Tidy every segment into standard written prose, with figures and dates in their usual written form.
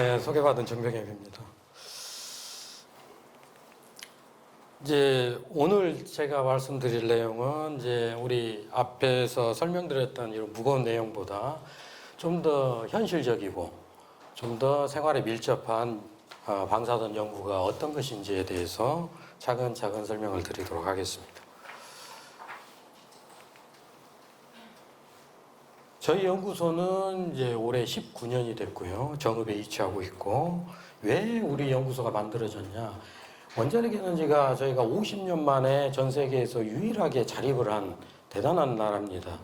네, 소개받은 정병엽입니다. 이제 오늘 제가 말씀드릴 내용은 이제 우리 앞에서 설명드렸던 이런 무거운 내용보다 좀 더 현실적이고 좀 더 생활에 밀접한 방사선 연구가 어떤 것인지에 대해서 차근차근 설명을 드리도록 하겠습니다. 저희 연구소는 이제 올해 19년이 됐고요. 정읍에 위치하고 있고, 왜 우리 연구소가 만들어졌냐? 원자력 에너지가 저희가 50년 만에 전 세계에서 유일하게 자립을 한 대단한 나라입니다.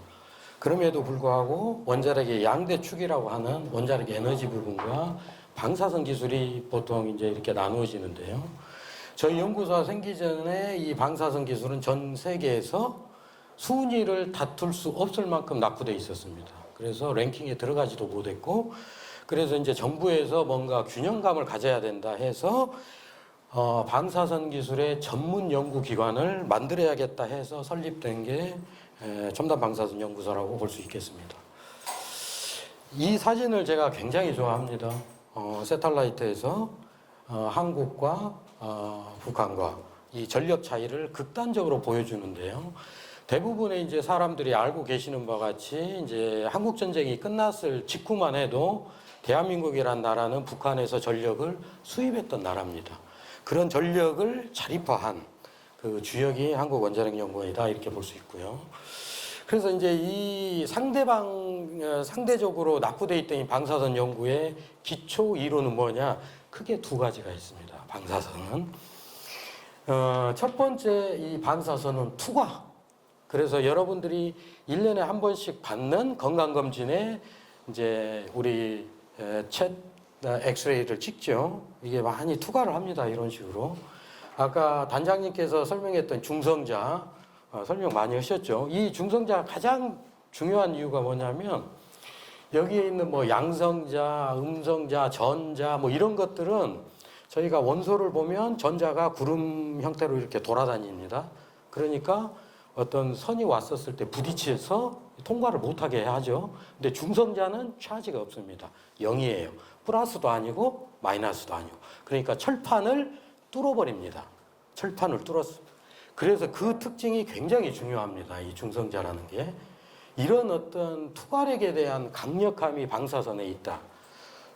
그럼에도 불구하고 원자력의 양대 축이라고 하는 원자력 에너지 부분과 방사선 기술이 보통 이제 이렇게 나누어지는데요. 저희 연구소가 생기기 전에 이 방사선 기술은 전 세계에서 순위를 다툴 수 없을 만큼 낙후되어 있었습니다. 그래서 랭킹에 들어가지도 못했고, 그래서 이제 정부에서 뭔가 균형감을 가져야 된다 해서 방사선 기술의 전문 연구기관을 만들어야겠다 해서 설립된 게 첨단 방사선 연구소라고 볼 수 있겠습니다. 이 사진을 제가 굉장히 좋아합니다. 새텔라이트에서 한국과 북한과 이 전력 차이를 극단적으로 보여주는데요. 대부분의 이제 사람들이 알고 계시는 바와 같이 이제 한국 전쟁이 끝났을 직후만 해도 대한민국이란 나라는 북한에서 전력을 수입했던 나라입니다. 그런 전력을 자립화한 그 주역이 한국원자력연구원이다 이렇게 볼 수 있고요. 그래서 이제 이 상대적으로 낙후되어 있던 이 방사선 연구의 기초 이론은 뭐냐? 크게 두 가지가 있습니다. 방사선은 첫 번째 이 방사선은 투과. 그래서 여러분들이 1년에 한 번씩 받는 건강검진에 이제 우리 챗 엑스레이를 찍죠. 이게 많이 투과를 합니다. 이런 식으로. 아까 단장님께서 설명했던 중성자, 설명 많이 하셨죠. 이 중성자 가장 중요한 이유가 뭐냐면 여기에 있는 뭐 양성자, 음성자, 전자 뭐 이런 것들은 저희가 원소를 보면 전자가 구름 형태로 이렇게 돌아다닙니다. 그러니까 어떤 선이 왔었을 때 부딪혀서 통과를 못하게 하죠. 근데 중성자는 차지가 없습니다. 0이에요. 플러스도 아니고 마이너스도 아니고. 그러니까 철판을 뚫어버립니다. 철판을 뚫었어. 그래서 그 특징이 굉장히 중요합니다. 이 중성자라는 게. 이런 어떤 투과력에 대한 강력함이 방사선에 있다.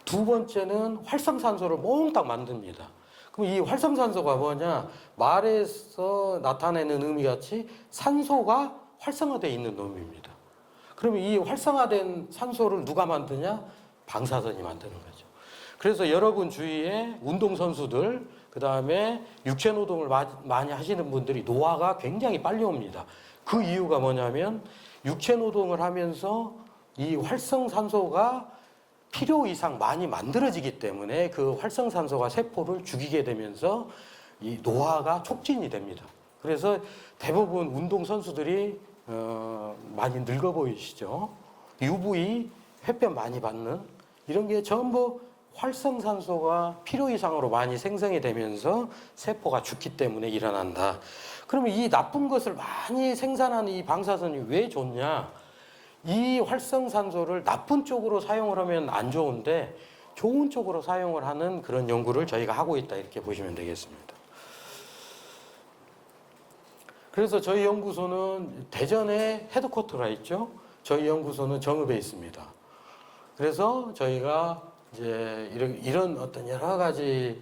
두 번째는 활성산소를 몽땅 만듭니다. 그럼 이 활성산소가 뭐냐? 말에서 나타내는 의미같이 산소가 활성화되어 있는 놈입니다. 그러면 이 활성화된 산소를 누가 만드냐? 방사선이 만드는 거죠. 그래서 여러분 주위에 운동선수들, 그 다음에 육체노동을 많이 하시는 분들이 노화가 굉장히 빨리 옵니다. 그 이유가 뭐냐면 육체노동을 하면서 이 활성산소가 필요 이상 많이 만들어지기 때문에 그 활성산소가 세포를 죽이게 되면서 이 노화가 촉진이 됩니다. 그래서 대부분 운동선수들이 많이 늙어 보이시죠. UV, 햇볕 많이 받는 이런 게 전부 활성산소가 필요 이상으로 많이 생성이 되면서 세포가 죽기 때문에 일어난다. 그러면 이 나쁜 것을 많이 생산하는 이 방사선이 왜 좋냐? 이 활성산소를 나쁜 쪽으로 사용을 하면 안 좋은데 좋은 쪽으로 사용을 하는 그런 연구를 저희가 하고 있다 이렇게 보시면 되겠습니다. 그래서 저희 연구소는 대전에 헤드쿼터가 있죠. 저희 연구소는 정읍에 있습니다. 그래서 저희가 이제 이런 어떤 여러 가지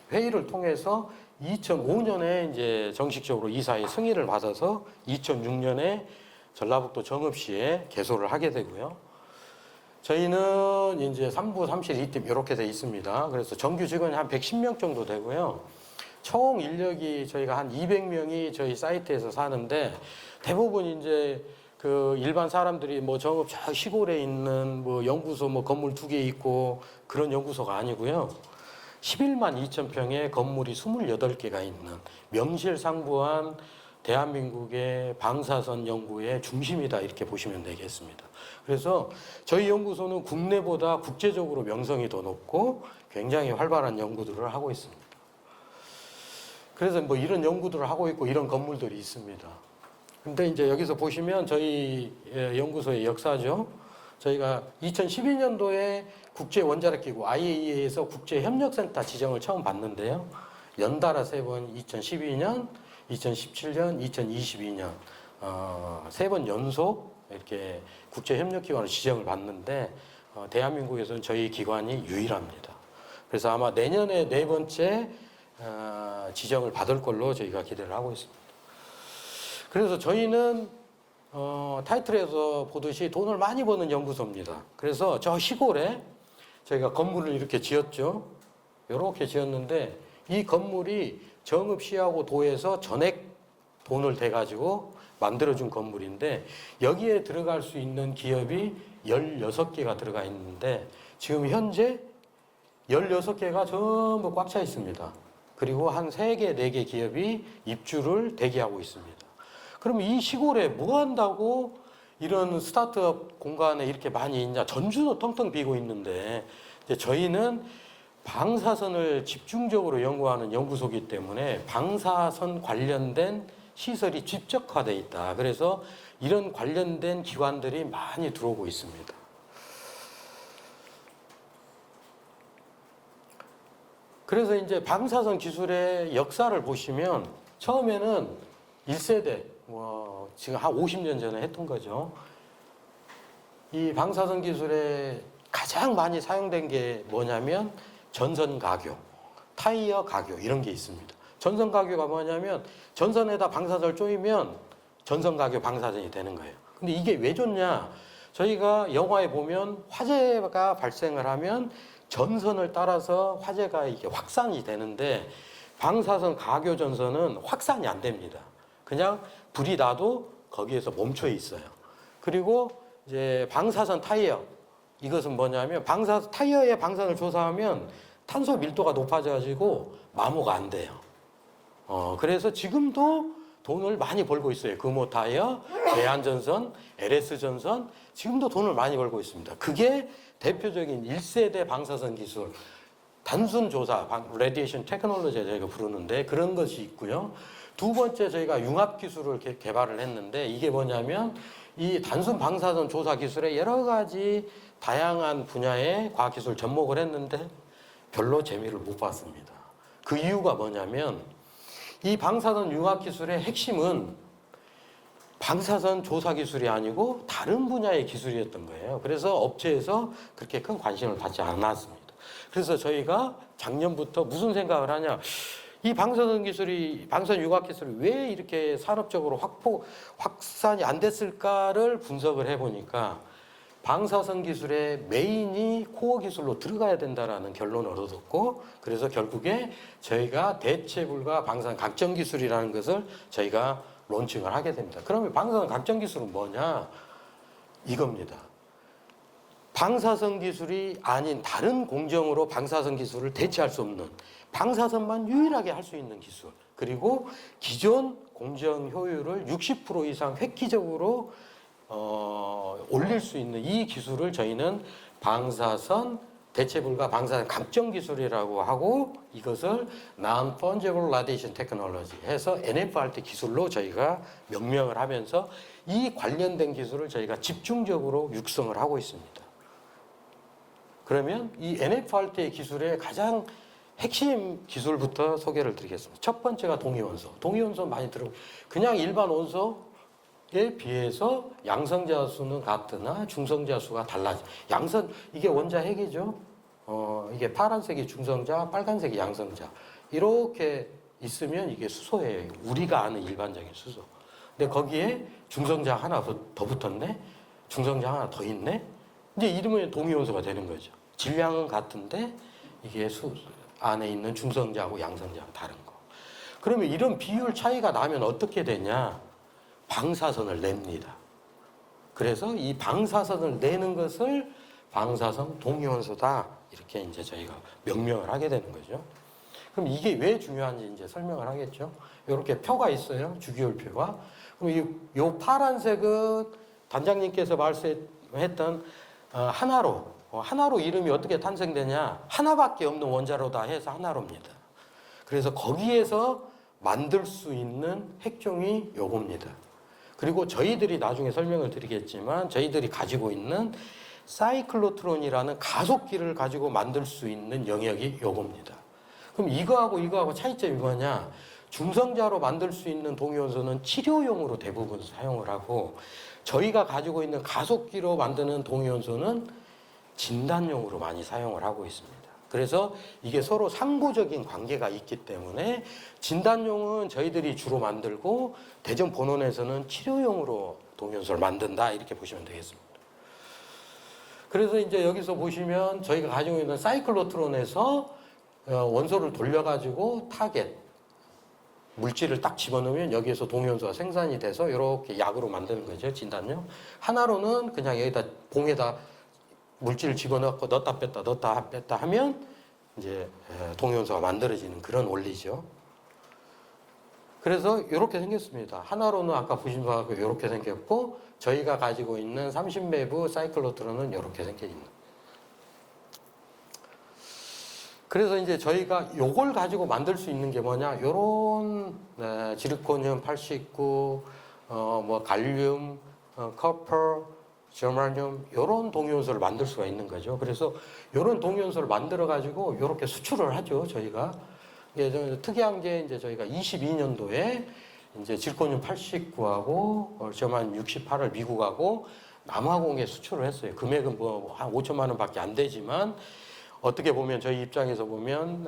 회의를 통해서 2005년에 이제 정식적으로 이사의 승인을 받아서 2006년에 전라북도 정읍시에 개소를 하게 되고요. 저희는 이제 3부 3실 2팀 이렇게 돼 있습니다. 그래서 정규 직원이 한 110명 정도 되고요. 총 인력이 저희가 한 200명이 저희 사이트에서 사는데 대부분 이제 그 일반 사람들이 뭐 정읍 저 시골에 있는 뭐 연구소 뭐 건물 2개 있고 그런 연구소가 아니고요. 11만 2천 평의 건물이 28개가 있는 명실상부한 대한민국의 방사선 연구의 중심이다 이렇게 보시면 되겠습니다. 그래서 저희 연구소는 국내보다 국제적으로 명성이 더 높고 굉장히 활발한 연구들을 하고 있습니다. 그래서 뭐 이런 연구들을 하고 있고 이런 건물들이 있습니다. 근데 이제 여기서 보시면 저희 연구소의 역사죠. 저희가 2012년도에 국제원자력기구 IAEA에서 국제협력센터 지정을 처음 받는데요. 연달아 3번 2012년, 2017년, 2022년 3번 연속 이렇게 국제협력기관으로 지정을 받는데 대한민국에서는 저희 기관이 유일합니다. 그래서 아마 내년에 4번째 지정을 받을 걸로 저희가 기대를 하고 있습니다. 그래서 저희는 타이틀에서 보듯이 돈을 많이 버는 연구소입니다. 그래서 저 시골에 저희가 건물을 이렇게 지었죠. 이렇게 지었는데 이 건물이 정읍시하고 도에서 전액 돈을 대가지고 만들어준 건물인데 여기에 들어갈 수 있는 기업이 16개가 들어가 있는데 지금 현재 16개가 전부 꽉 차 있습니다. 그리고 한 3개, 4개 기업이 입주를 대기하고 있습니다. 그럼 이 시골에 뭐 한다고 이런 스타트업 공간에 이렇게 많이 있냐? 전주도 텅텅 비고 있는데 이제 저희는 방사선을 집중적으로 연구하는 연구소이기 때문에 방사선 관련된 시설이 집적화되어 있다. 그래서 이런 관련된 기관들이 많이 들어오고 있습니다. 그래서 이제 방사선 기술의 역사를 보시면 처음에는 1세대, 지금 한 50년 전에 했던 거죠. 이 방사선 기술에 가장 많이 사용된 게 뭐냐면 전선 가교, 타이어 가교 이런 게 있습니다. 전선 가교가 뭐냐면 전선에다 방사선을 조이면 전선 가교 방사선이 되는 거예요. 근데 이게 왜 좋냐? 저희가 영화에 보면 화재가 발생을 하면 전선을 따라서 화재가 이게 확산이 되는데 방사선 가교 전선은 확산이 안 됩니다. 그냥 불이 나도 거기에서 멈춰 있어요. 그리고 이제 방사선 타이어 이것은 뭐냐면 타이어의 방사선을 조사하면 탄소 밀도가 높아져가지고 마모가 안 돼요. 그래서 지금도 돈을 많이 벌고 있어요. 금호 타이어, 대한전선, LS전선 지금도 돈을 많이 벌고 있습니다. 그게 대표적인 1세대 방사선 기술 단순 조사, 레디에이션 테크놀로지 저희가 부르는데 그런 것이 있고요. 두 번째 저희가 융합 기술을 개발을 했는데 이게 뭐냐면 이 단순 방사선 조사 기술에 여러 가지 다양한 분야의 과학기술 접목을 했는데 별로 재미를 못 봤습니다. 그 이유가 뭐냐면 이 방사선 융합 기술의 핵심은 방사선 조사 기술이 아니고 다른 분야의 기술이었던 거예요. 그래서 업체에서 그렇게 큰 관심을 받지 않았습니다. 그래서 저희가 작년부터 무슨 생각을 하냐. 이 방사선 융합 기술이 왜 이렇게 산업적으로 확산이 안 됐을까를 분석을 해보니까 방사선 기술의 메인이 코어 기술로 들어가야 된다라는 결론을 얻었고 그래서 결국에 저희가 대체불가 방사선 각정 기술이라는 것을 저희가 론칭을 하게 됩니다. 그러면 방사선 각정 기술은 뭐냐? 이겁니다. 방사선 기술이 아닌 다른 공정으로 방사선 기술을 대체할 수 없는 방사선만 유일하게 할 수 있는 기술 그리고 기존 공정 효율을 60% 이상 획기적으로 올릴 수 있는 이 기술을 저희는 방사선 대체불가 방사선 각정 기술이라고 하고 이것을 Non-Fungible Radiation Technology 해서 NFRT 기술로 저희가 명명을 하면서 이 관련된 기술을 저희가 집중적으로 육성을 하고 있습니다. 그러면 이 NFRT의 기술의 가장 핵심 기술부터 소개를 드리겠습니다. 첫 번째가 동위원소. 동위원소 많이 들어보고 그냥 일반 원소에 비해서 양성자 수는 같으나 중성자 수가 달라져. 이게 원자 핵이죠. 이게 파란색이 중성자, 빨간색이 양성자. 이렇게 있으면 이게 수소예요. 우리가 아는 일반적인 수소. 근데 거기에 중성자 하나 더 붙었네. 중성자 하나 더 있네. 이제 이름은 동위원소가 되는 거죠. 질량은 같은데 이게 안에 있는 중성자하고 양성자가 다른 거. 그러면 이런 비율 차이가 나면 어떻게 되냐? 방사선을 냅니다. 그래서 이 방사선을 내는 것을 방사선 동위원소다. 이렇게 이제 저희가 명명을 하게 되는 거죠. 그럼 이게 왜 중요한지 이제 설명을 하겠죠. 이렇게 표가 있어요. 주기율표가. 그럼 이 파란색은 단장님께서 말씀했던 하나로 이름이 어떻게 탄생되냐? 하나밖에 없는 원자로다 해서 하나로입니다. 그래서 거기에서 만들 수 있는 핵종이 요겁니다. 그리고 저희들이 나중에 설명을 드리겠지만 저희들이 가지고 있는 사이클로트론이라는 가속기를 가지고 만들 수 있는 영역이 요겁니다. 그럼 이거하고 차이점이 뭐냐? 중성자로 만들 수 있는 동위원소는 치료용으로 대부분 사용을 하고, 저희가 가지고 있는 가속기로 만드는 동위원소는 진단용으로 많이 사용을 하고 있습니다. 그래서 이게 서로 상부적인 관계가 있기 때문에 진단용은 저희들이 주로 만들고, 대전 본원에서는 치료용으로 동위원소를 만든다, 이렇게 보시면 되겠습니다. 그래서 이제 여기서 보시면 저희가 가지고 있는 사이클로트론에서 원소를 돌려가지고 타겟 물질을 딱 집어넣으면 여기에서 동위원소가 생산이 돼서 이렇게 약으로 만드는 거죠, 진단용. 하나로는 그냥 여기다 봉에다 물질을 집어넣고 넣었다 뺐다 하면 이제 동위원소가 만들어지는 그런 원리죠. 그래서 이렇게 생겼습니다. 하나로는 아까 보신 바와 같고 이렇게 생겼고, 저희가 가지고 있는 30매부 사이클로트론은 이렇게 생겨 있는. 그래서 이제 저희가 요걸 가지고 만들 수 있는 게 뭐냐? 요런 지르코늄 89, 뭐 갈륨, 커퍼, 저마늄 요런 동위원소를 만들 수가 있는 거죠. 그래서 요런 동위원소를 만들어 가지고 요렇게 수출을 하죠, 저희가. 특이한 게 이제 저희가 22년도에 이제 지르코늄 89하고 저마늄 68을 미국하고 남아공에 수출을 했어요. 금액은 뭐 한 5천만 원밖에 안 되지만, 어떻게 보면 저희 입장에서 보면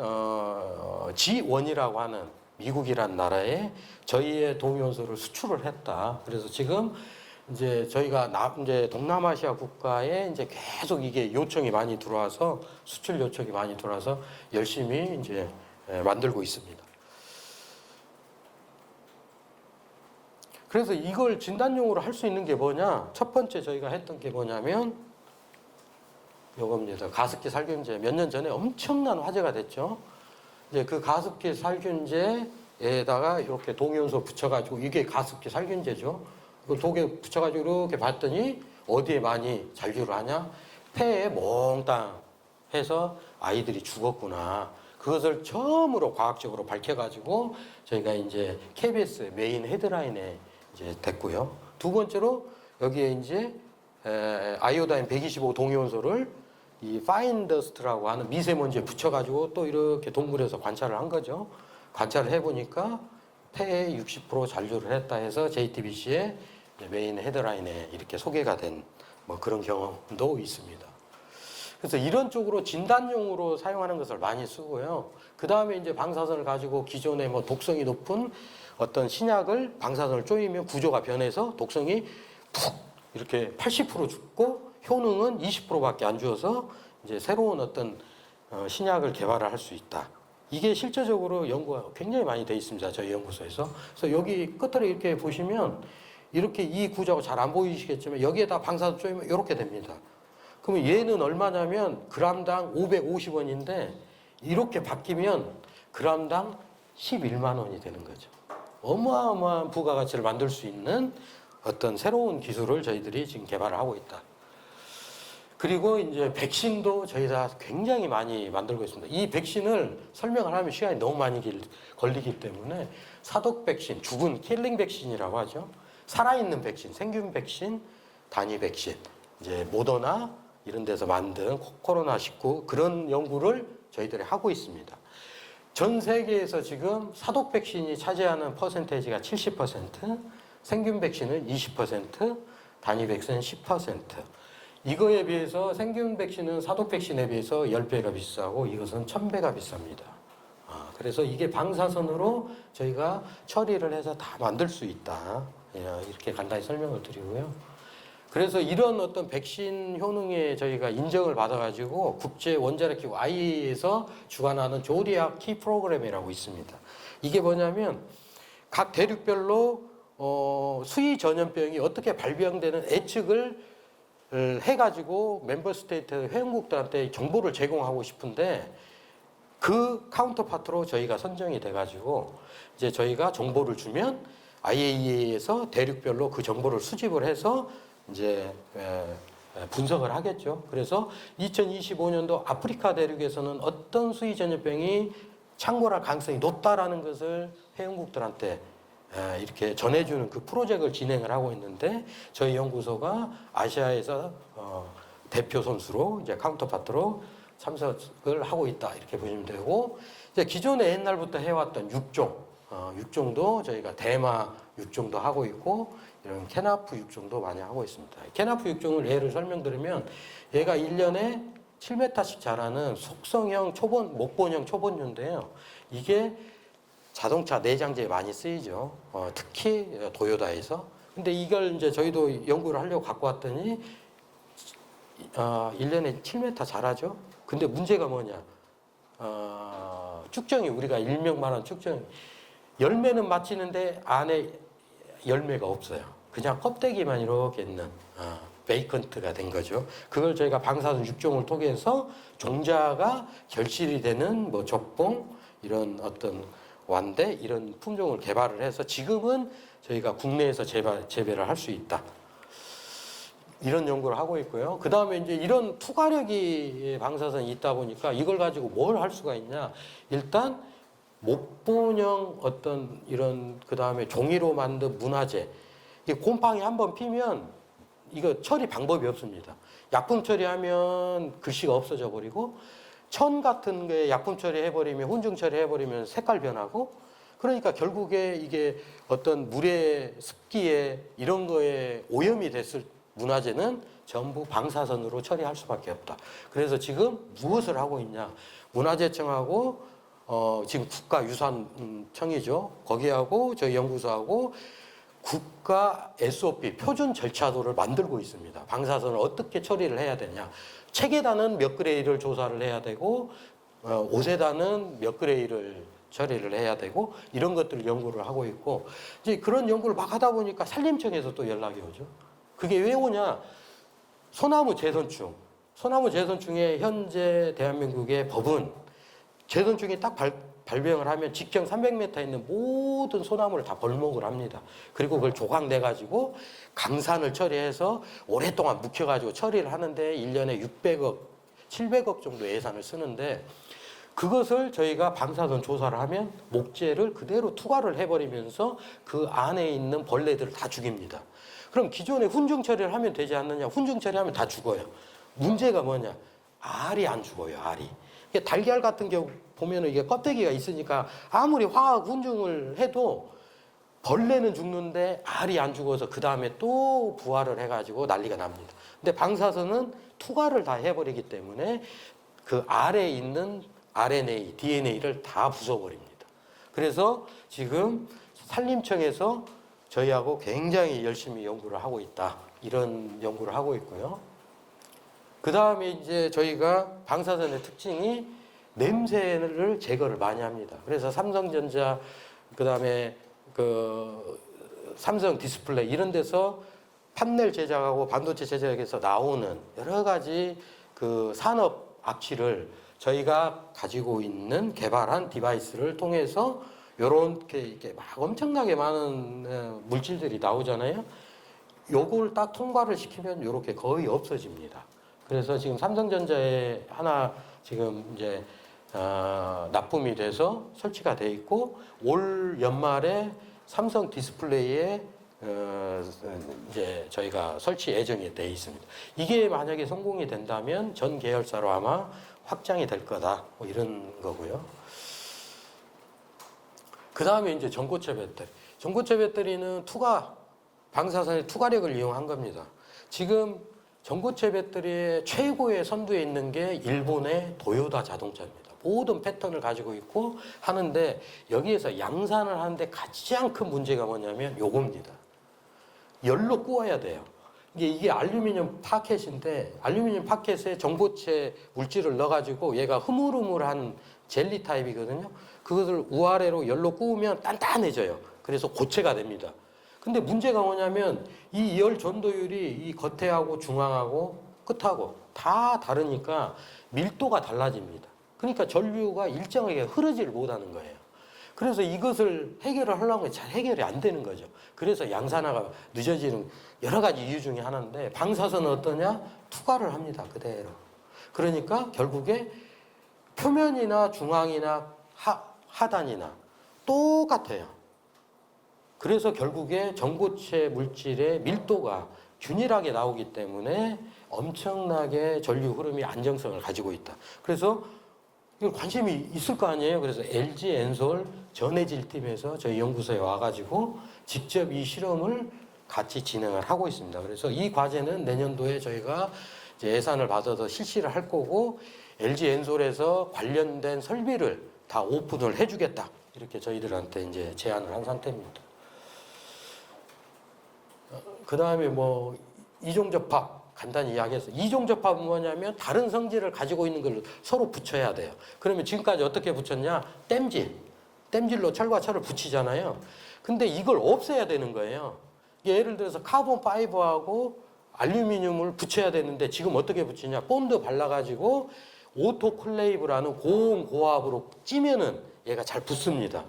G1이라고 하는 미국이란 나라에 저희의 동위원소를 수출을 했다. 그래서 지금 이제 저희가 이제 동남아시아 국가에 이제 계속 이게 요청이 많이 들어와서, 수출 요청이 많이 들어와서 열심히 이제 만들고 있습니다. 그래서 이걸 진단용으로 할 수 있는 게 뭐냐? 첫 번째 저희가 했던 게 뭐냐면 요겁니다. 가습기 살균제. 몇 년 전에 엄청난 화제가 됐죠. 이제 그 가습기 살균제에다가 이렇게 동위원소 붙여가지고, 이게 가습기 살균제죠. 그 독에 붙여가지고 이렇게 봤더니 어디에 많이 잔류를 하냐? 폐에 몽땅 해서 아이들이 죽었구나. 그것을 처음으로 과학적으로 밝혀가지고 저희가 이제 KBS 메인 헤드라인에 이제 됐고요. 두 번째로 여기에 이제 아이오다인 125 동위원소를 이 파인더스트라고 하는 미세먼지에 붙여가지고 또 이렇게 동물에서 관찰을 한 거죠. 관찰을 해보니까 폐에 60% 잔류를 했다 해서 JTBC의 메인 헤드라인에 이렇게 소개가 된 뭐 그런 경험도 있습니다. 그래서 이런 쪽으로 진단용으로 사용하는 것을 많이 쓰고요. 그 다음에 이제 방사선을 가지고 기존에 뭐 독성이 높은 어떤 신약을 방사선을 쪼이면 구조가 변해서 독성이 푹 이렇게 80% 죽고 효능은 20%밖에 안 주어서 이제 새로운 어떤 신약을 개발을 할 수 있다. 이게 실제적으로 연구가 굉장히 많이 돼 있습니다, 저희 연구소에서. 그래서 여기 끝으로 이렇게 보시면 이렇게 이 구조가 잘 안 보이시겠지만 여기에다 방사선 쪼이면 이렇게 됩니다. 그러면 얘는 얼마냐면 그람당 550원인데 이렇게 바뀌면 그람당 11만 원이 되는 거죠. 어마어마한 부가가치를 만들 수 있는 어떤 새로운 기술을 저희들이 지금 개발을 하고 있다. 그리고 이제 백신도 저희가 굉장히 많이 만들고 있습니다. 이 백신을 설명을 하면 시간이 너무 많이 걸리기 때문에 사독 백신, 죽은 킬링 백신이라고 하죠. 살아있는 백신, 생균 백신, 단위 백신, 이제 모더나 이런 데서 만든 코로나19 그런 연구를 저희들이 하고 있습니다. 전 세계에서 지금 사독 백신이 차지하는 퍼센테이지가 70%, 생균 백신은 20%, 단위 백신은 10%. 이거에 비해서 생균 백신은 사독 백신에 비해서 10배가 비싸고 이것은 1000배가 비쌉니다. 그래서 이게 방사선으로 저희가 처리를 해서 다 만들 수 있다. 이렇게 간단히 설명을 드리고요. 그래서 이런 어떤 백신 효능에 저희가 인정을 받아가지고 국제 원자력기구 IAEA에서 주관하는 조디악 키 프로그램이라고 있습니다. 이게 뭐냐면 각 대륙별로 수의 전염병이 어떻게 발병되는 예측을 해가지고 멤버 스테이트 회원국들한테 정보를 제공하고 싶은데 그 카운터파트로 저희가 선정이 돼가지고 이제 저희가 정보를 주면 IAEA에서 대륙별로 그 정보를 수집을 해서 이제 분석을 하겠죠. 그래서 2025년도 아프리카 대륙에서는 어떤 수의 전염병이 창궐할 가능성이 높다라는 것을 회원국들한테 이렇게 전해주는 그 프로젝트를 진행을 하고 있는데 저희 연구소가 아시아에서 대표 선수로 이제 카운터파트로 참석을 하고 있다 이렇게 보시면 되고 이제 기존에 옛날부터 해왔던 육종도 저희가 대마 육종도 하고 있고 이런 캐나프 육종도 많이 하고 있습니다. 캐나프 육종을 예를 설명드리면 얘가 1년에 7m씩 자라는 속성형 목본형 초본류인데요. 이게 자동차 내장재에 많이 쓰이죠. 특히 도요다에서. 근데 이걸 이제 저희도 연구를 하려고 갖고 왔더니 1년에 7m 자라죠. 근데 문제가 뭐냐? 쭉정이 우리가 일명 말하는 쭉정이 열매는 맺히는데 안에 열매가 없어요. 그냥 껍데기만 이렇게 있는 베이컨트가 된 거죠. 그걸 저희가 방사선 육종을 통해서 종자가 결실이 되는 뭐 적봉 이런 어떤 완대 이런 품종을 개발을 해서 지금은 저희가 국내에서 재배를 할 수 있다. 이런 연구를 하고 있고요. 그 다음에 이제 이런 투과력이 방사선이 있다 보니까 이걸 가지고 뭘 할 수가 있냐. 일단 목본형 어떤 이런 그 다음에 종이로 만든 문화재. 이 곰팡이 한번 피면 이거 처리 방법이 없습니다. 약품 처리하면 글씨가 없어져 버리고 천 같은 게 약품 처리해버리면 혼중 처리해버리면 색깔 변하고 그러니까 결국에 이게 어떤 물에 습기에 이런 거에 오염이 됐을 문화재는 전부 방사선으로 처리할 수밖에 없다. 그래서 무엇을 하고 있냐? 문화재청하고 지금 국가유산청이죠. 거기하고 저희 연구소하고 국가 SOP 표준 절차도를 만들고 있습니다. 방사선을 어떻게 처리를 해야 되냐? 책에다는 몇 그레이를 조사를 해야 되고 옷에다는 몇 그레이를 처리를 해야 되고 이런 것들을 연구를 하고 있고 이제 그런 연구를 막 하다 보니까 산림청에서 또 연락이 오죠. 그게 왜 오냐? 소나무 재선충에 현재 대한민국의 법은 재선충이 딱 발병을 하면 직경 300m 있는 모든 소나무를 다 벌목을 합니다. 그리고 그걸 조각내가지고 강산을 처리해서 오랫동안 묵혀가지고 처리를 하는데 1년에 600억, 700억 정도 예산을 쓰는데 그것을 저희가 방사선 조사를 하면 목재를 그대로 투과를 해버리면서 그 안에 있는 벌레들을 다 죽입니다. 그럼 기존에 훈중 처리를 하면 되지 않느냐? 훈중 처리하면 다 죽어요. 문제가 뭐냐? 알이 안 죽어요, 알이. 달걀 같은 경우 보면은 이게 껍데기가 있으니까 아무리 화학 훈중을 해도 벌레는 죽는데 알이 안 죽어서 그 다음에 또 부화를 해가지고 난리가 납니다. 근데 방사선은 투과를 다 해버리기 때문에 그 알에 있는 RNA, DNA를 다 부숴버립니다. 그래서 지금 산림청에서 저희하고 굉장히 열심히 연구를 하고 있다. 이런 연구를 하고 있고요. 그 다음에 이제 저희가 방사선의 특징이 냄새를 제거를 많이 합니다. 그래서 삼성전자, 그 다음에 그 삼성 디스플레이 이런 데서 판넬 제작하고 반도체 제작에서 나오는 여러 가지 그 산업 악취를 저희가 가지고 있는 개발한 디바이스를 통해서 요렇게 이렇게 막 엄청나게 많은 물질들이 나오잖아요. 요걸 딱 통과를 시키면 요렇게 거의 없어집니다. 그래서 지금 삼성전자에 하나 지금 이제 납품이 돼서 설치가 돼 있고 올 연말에 삼성 디스플레이에 이제 저희가 설치 예정이 돼 있습니다. 이게 만약에 성공이 된다면 전 계열사로 아마 확장이 될 거다. 뭐 이런 거고요. 그 다음에 이제 전고체 배터리. 전고체 배터리는 방사선의 투과력을 이용한 겁니다. 지금 전고체 배터리의 최고의 선두에 있는 게 일본의 도요타 자동차입니다. 모든 패턴을 가지고 있고 하는데 여기에서 양산을 하는데 가장 큰 문제가 뭐냐면 요겁니다. 열로 구워야 돼요. 이게 알루미늄 파켓인데 알루미늄 파켓에 전고체 물질을 넣어가지고 얘가 흐물흐물한 젤리 타입이거든요. 그것을 우아래로 열로 구우면 단단해져요. 그래서 고체가 됩니다. 근데 문제가 뭐냐면 이 열 전도율이 이 겉에하고 중앙하고 끝하고 다 다르니까 밀도가 달라집니다. 그러니까 전류가 일정하게 흐르지를 못하는 거예요. 그래서 이것을 해결을 하려면 잘 해결이 안 되는 거죠. 그래서 양산화가 늦어지는 여러 가지 이유 중에 하나인데 방사선은 어떠냐? 투과를 합니다. 그대로. 그러니까 결국에 표면이나 중앙이나 하단이나 똑같아요. 그래서 결국에 전고체 물질의 밀도가 균일하게 나오기 때문에 엄청나게 전류 흐름이 안정성을 가지고 있다. 그래서 이걸 관심이 있을 거 아니에요. 그래서 LG 엔솔 전해질 팀에서 저희 연구소에 와가지고 직접 이 실험을 같이 진행을 하고 있습니다. 그래서 이 과제는 내년도에 저희가 이제 예산을 받아서 실시를 할 거고 LG 엔솔에서 관련된 설비를 다 오픈을 해주겠다. 이렇게 저희들한테 이제 제안을 한 상태입니다. 그 다음에 뭐 이종접합 간단히 이야기해서 이종접합은 뭐냐면 다른 성질을 가지고 있는 걸 서로 붙여야 돼요. 그러면 지금까지 어떻게 붙였냐? 땜질로 철과 철을 붙이잖아요. 근데 이걸 없애야 되는 거예요. 예를 들어서 카본 파이버하고 알루미늄을 붙여야 되는데 지금 어떻게 붙이냐? 본드 발라가지고 오토클레이브라는 고온고압으로 찌면은 얘가 잘 붙습니다.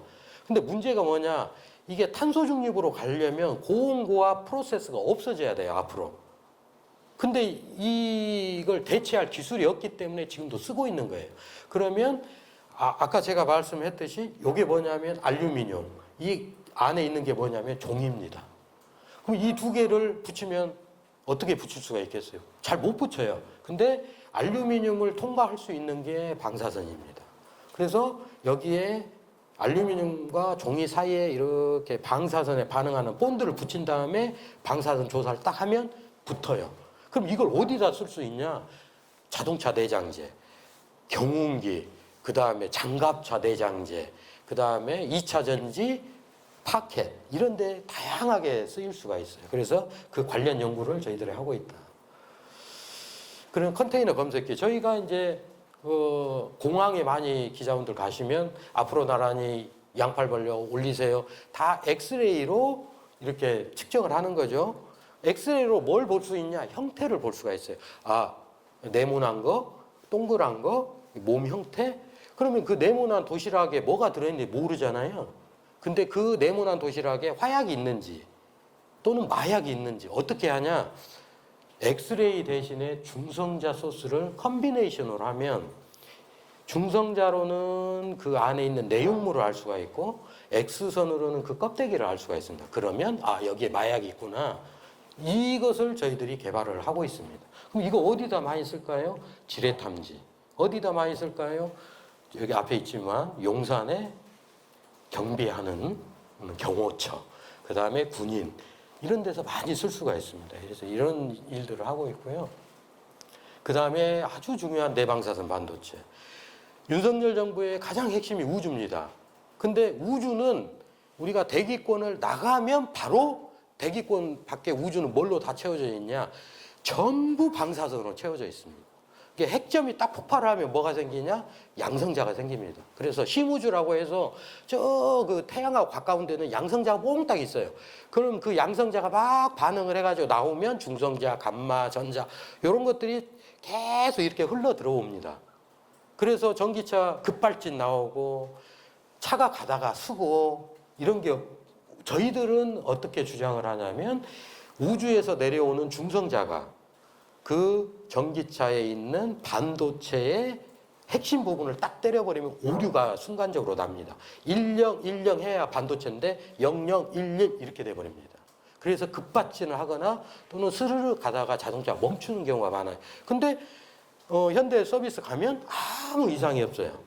근데 문제가 뭐냐? 이게 탄소 중립으로 가려면 고온고압 프로세스가 없어져야 돼요, 앞으로. 근데 이걸 대체할 기술이 없기 때문에 지금도 쓰고 있는 거예요. 그러면 아까 제가 말씀했듯이 이게 뭐냐면 알루미늄, 이 안에 있는 게 뭐냐면 종입니다. 그럼 이 두 개를 붙이면 어떻게 붙일 수가 있겠어요? 잘 못 붙여요. 근데 알루미늄을 통과할 수 있는 게 방사선입니다. 그래서 여기에 알루미늄과 종이 사이에 이렇게 방사선에 반응하는 본드를 붙인 다음에 방사선 조사를 딱 하면 붙어요. 그럼 이걸 어디다 쓸 수 있냐? 자동차 내장재, 경운기, 그 다음에 장갑차 내장재, 그 다음에 2차 전지, 파켓 이런 데 다양하게 쓰일 수가 있어요. 그래서 그 관련 연구를 저희들이 하고 있다. 그런 컨테이너 검색기 저희가 이제 공항에 많이 기자분들 가시면 앞으로 나란히 양팔 벌려 올리세요. 다 엑스레이로 이렇게 측정을 하는 거죠. 엑스레이로 뭘 볼 수 있냐? 형태를 볼 수가 있어요. 네모난 거, 동그란 거, 몸 형태. 그러면 그 네모난 도시락에 뭐가 들어있는지 모르잖아요. 근데 그 네모난 도시락에 화약이 있는지 또는 마약이 있는지 어떻게 하냐? 엑스레이 대신에 중성자 소스를 컨비네이션으로 하면 중성자로는 그 안에 있는 내용물을 알 수가 있고 X선으로는 그 껍데기를 알 수가 있습니다. 그러면 여기에 마약이 있구나. 이것을 저희들이 개발을 하고 있습니다. 그럼 이거 어디다 많이 쓸까요? 지뢰탐지. 어디다 많이 쓸까요? 여기 앞에 있지만 용산에 경비하는 경호처, 그 다음에 군인 이런 데서 많이 쓸 수가 있습니다. 그래서 이런 일들을 하고 있고요. 그 다음에 아주 중요한 내방사선 반도체. 윤석열 정부의 가장 핵심이 우주입니다. 근데 우주는 우리가 대기권을 나가면 바로 대기권 밖에 우주는 뭘로 다 채워져 있냐? 전부 방사선으로 채워져 있습니다. 이게 핵점이 딱 폭발을 하면 뭐가 생기냐? 양성자가 생깁니다. 그래서 심우주라고 해서 저 그 태양하고 가까운 데는 양성자가 몽딱 있어요. 그럼 그 양성자가 막 반응을 해가지고 나오면 중성자, 감마, 전자 이런 것들이 계속 이렇게 흘러 들어옵니다. 그래서 전기차 급발진 나오고 차가 가다가 쓰고 이런 게 저희들은 어떻게 주장을 하냐면 우주에서 내려오는 중성자가 그 전기차에 있는 반도체의 핵심 부분을 딱 때려버리면 오류가 순간적으로 납니다. 1010 해야 반도체인데 0011 이렇게 돼버립니다. 그래서 급발진을 하거나 또는 스르르 가다가 자동차가 멈추는 경우가 많아요. 근데 현대 서비스 가면 아무 이상이 없어요.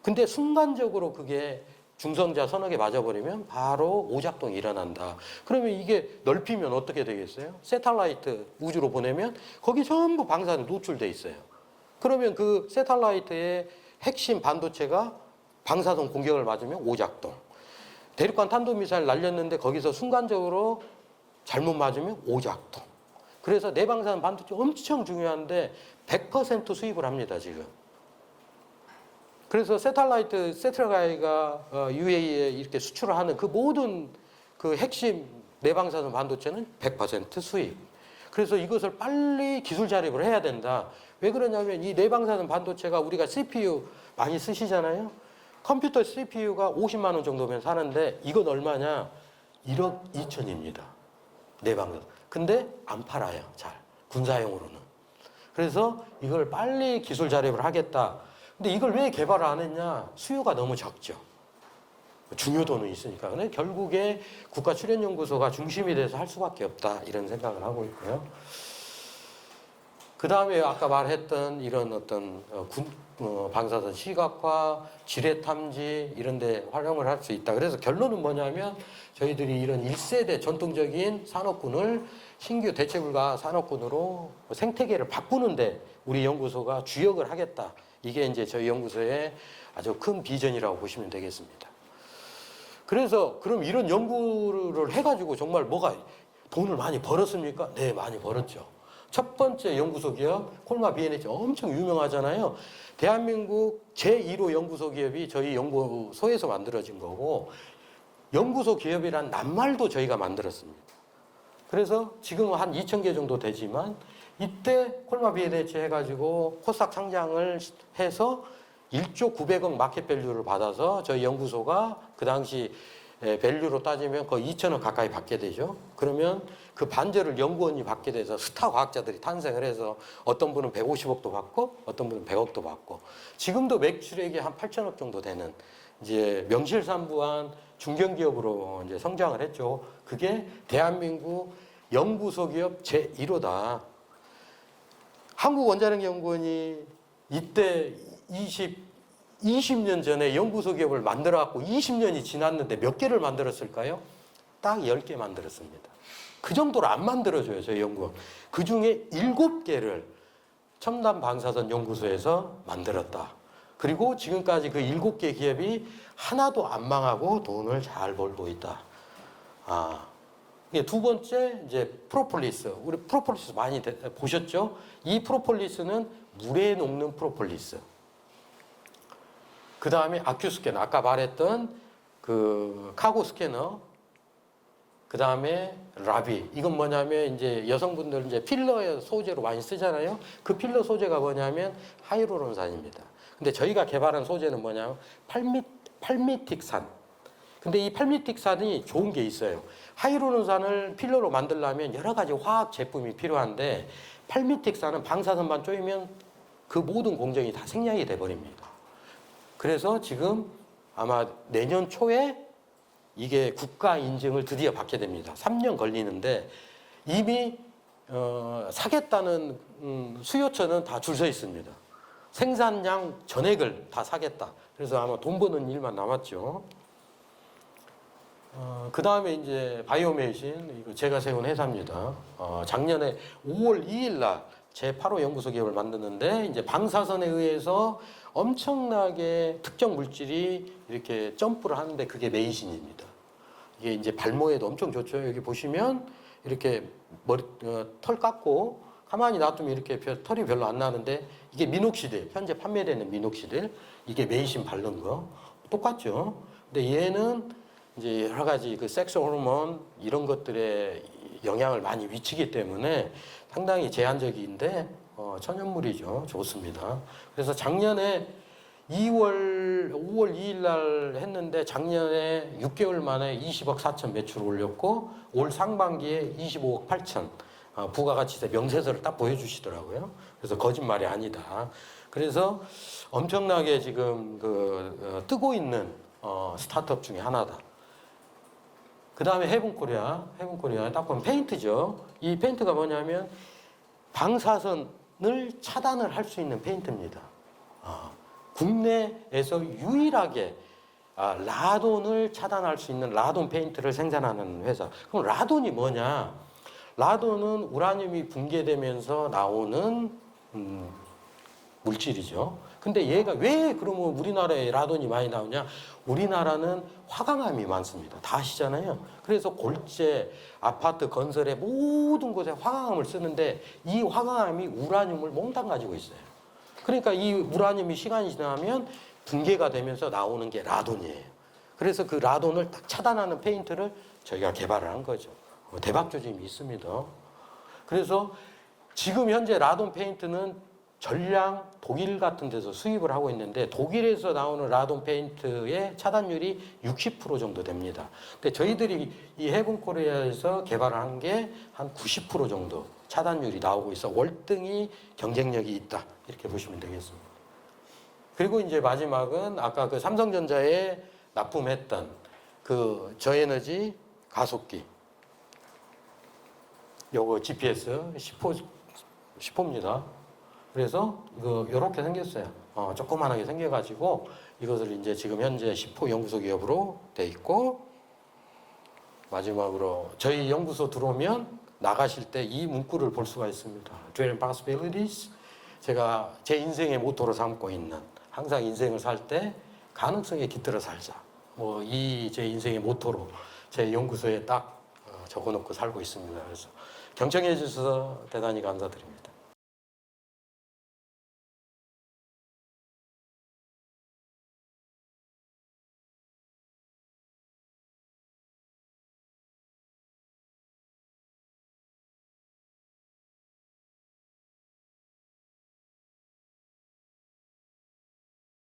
근데 순간적으로 그게 중성자 서너 개 맞아버리면 바로 오작동이 일어난다. 그러면 이게 넓히면 어떻게 되겠어요? 새텔라이트 우주로 보내면 거기 전부 방사선에 노출돼 있어요. 그러면 그 새텔라이트의 핵심 반도체가 방사선 공격을 맞으면 오작동. 대륙간 탄도미사일 날렸는데 거기서 순간적으로 잘못 맞으면 오작동. 그래서 내방사선 반도체 엄청 중요한데 100% 수입을 합니다, 지금. 그래서 세트라가이가 UAE에 이렇게 수출을 하는 그 모든 그 핵심 내방사선 반도체는 100% 수입. 그래서 이것을 빨리 기술 자립을 해야 된다. 왜 그러냐면 이 내방사선 반도체가 우리가 CPU 많이 쓰시잖아요. 컴퓨터 CPU가 50만 원 정도면 사는데 이건 얼마냐? 1억 2천입니다. 내방사선. 근데 안 팔아요, 잘. 군사용으로는. 그래서 이걸 빨리 기술 자립을 하겠다. 근데 이걸 왜 개발을 안 했냐? 수요가 너무 적죠. 중요도는 있으니까. 근데 결국에 국가출연연구소가 중심이 돼서 할 수밖에 없다 이런 생각을 하고 있고요. 그 다음에 아까 말했던 이런 어떤 방사선 시각화, 지뢰 탐지 이런 데 활용을 할 수 있다. 그래서 결론은 뭐냐면 저희들이 이런 1세대 전통적인 산업군을 신규 대체불가 산업군으로 생태계를 바꾸는데 우리 연구소가 주역을 하겠다. 이게 이제 저희 연구소의 아주 큰 비전이라고 보시면 되겠습니다. 그래서 그럼 이런 연구를 해가지고 정말 뭐가 돈을 많이 벌었습니까? 네, 많이 벌었죠. 첫 번째 연구소 기업 콜마 B&H 엄청 유명하잖아요. 대한민국 제1호 연구소 기업이 저희 연구소에서 만들어진 거고 연구소 기업이란 낱말도 저희가 만들었습니다. 그래서 지금은 한 2,000개 정도 되지만 이때 콜마 B&H 해가지고 코스닥 상장을 해서 1조 900억 마켓 밸류를 받아서 저희 연구소가 그 당시 밸류로 따지면 거의 2천억 가까이 받게 되죠. 그러면 그 반절을 연구원이 받게 돼서 스타 과학자들이 탄생을 해서 어떤 분은 150억도 받고 어떤 분은 100억도 받고 지금도 매출액이 한 8천억 정도 되는 이제 명실상부한 중견기업으로 이제 성장을 했죠. 그게 대한민국 연구소 기업 제1호다. 한국원자력연구원이 이때 20년 전에 연구소 기업을 만들어갖고 20년이 지났는데 몇 개를 만들었을까요? 딱 10개 만들었습니다. 그 정도로 안 만들어줘요, 저희 연구원. 그 중에 7개를 첨단 방사선 연구소에서 만들었다. 그리고 지금까지 그 7개 기업이 하나도 안 망하고 돈을 잘 벌고 있다. 두 번째, 이제 프로폴리스. 우리 프로폴리스 많이 보셨죠? 이 프로폴리스는 물에 녹는 프로폴리스. 그 다음에 아큐 스캐너, 아까 말했던 그 카고 스캐너, 그 다음에 라비. 이건 뭐냐면 이제 여성분들 이제 필러 소재로 많이 쓰잖아요. 그 필러 소재가 뭐냐면 하이루론산입니다. 근데 저희가 개발한 소재는 뭐냐면 팔미틱산. 근데 이 팔미틱산이 좋은 게 있어요. 하이루론산을 필러로 만들려면 여러 가지 화학 제품이 필요한데 팔미틱산은 방사선만 쪼이면 그 모든 공정이 다 생략이 돼버립니다. 그래서 지금 아마 내년 초에 이게 국가 인증을 드디어 받게 됩니다. 3년 걸리는데 이미 사겠다는 수요처는 다 줄 서 있습니다. 생산량 전액을 다 사겠다. 그래서 아마 돈 버는 일만 남았죠. 그 다음에 이제 바이오메이신, 이거 제가 세운 회사입니다. 작년에 5월 2일 날 제8호 연구소 기업을 만드는데 이제 방사선에 의해서 엄청나게 특정 물질이 이렇게 점프를 하는데 그게 메이신입니다. 이게 이제 발모에도 엄청 좋죠. 여기 보시면 이렇게 털 깎고 가만히 놔두면 이렇게 털이 별로 안 나는데 이게 미녹시딜, 현재 판매되는 미녹시딜, 이게 메이신 바른 거 똑같죠. 근데 얘는 이제 여러 가지 그 섹스 호르몬 이런 것들에 영향을 많이 미치기 때문에 상당히 제한적인데 천연물이죠. 좋습니다. 그래서 작년에 5월 2일 날 했는데 작년에 6개월 만에 20억 4천 매출 올렸고 올 상반기에 25억 8천 부가가치세 명세서를 딱 보여주시더라고요. 그래서 거짓말이 아니다. 그래서 엄청나게 지금 뜨고 있는 스타트업 중에 하나다. 그 다음에 헤븐코리아 딱 보면 페인트죠. 이 페인트가 뭐냐면 방사선을 차단을 할 수 있는 페인트입니다. 국내에서 유일하게 라돈을 차단할 수 있는 라돈 페인트를 생산하는 회사. 그럼 라돈이 뭐냐? 라돈은 우라늄이 붕괴되면서 나오는 물질이죠. 근데 얘가 왜 그러면 우리나라에 라돈이 많이 나오냐? 우리나라는 화강암이 많습니다. 다 아시잖아요. 그래서 골재, 아파트 건설의 모든 곳에 화강암을 쓰는데 이 화강암이 우라늄을 몽땅 가지고 있어요. 그러니까 이 우라늄이 시간이 지나면 붕괴가 되면서 나오는 게 라돈이에요. 그래서 그 라돈을 딱 차단하는 페인트를 저희가 개발을 한 거죠. 대박 조짐이 있습니다. 그래서 지금 현재 라돈 페인트는 전량 독일 같은 데서 수입을 하고 있는데 독일에서 나오는 라돈 페인트의 차단율이 60% 정도 됩니다. 근데 저희들이 이 헤븐코리아에서 개발을 한 게 한 90% 정도 차단율이 나오고 있어 월등히 경쟁력이 있다. 이렇게 보시면 되겠습니다. 그리고 이제 마지막은 아까 그 삼성전자에 납품했던 그 저에너지 가속기. 요거 GPS 10호입니다. 그래서 이거 요렇게 생겼어요. 조그만하게 생겨가지고 이것을 이제 지금 현재 10호 연구소 기업으로 돼 있고, 마지막으로 저희 연구소 들어오면 나가실 때 이 문구를 볼 수가 있습니다. Dream Possibilities. 제가 제 인생의 모토로 삼고 있는, 항상 인생을 살 때 가능성에 깃들어 살자. 뭐 이 제 인생의 모토로 제 연구소에 딱 적어놓고 살고 있습니다. 그래서 경청해 주셔서 대단히 감사드립니다.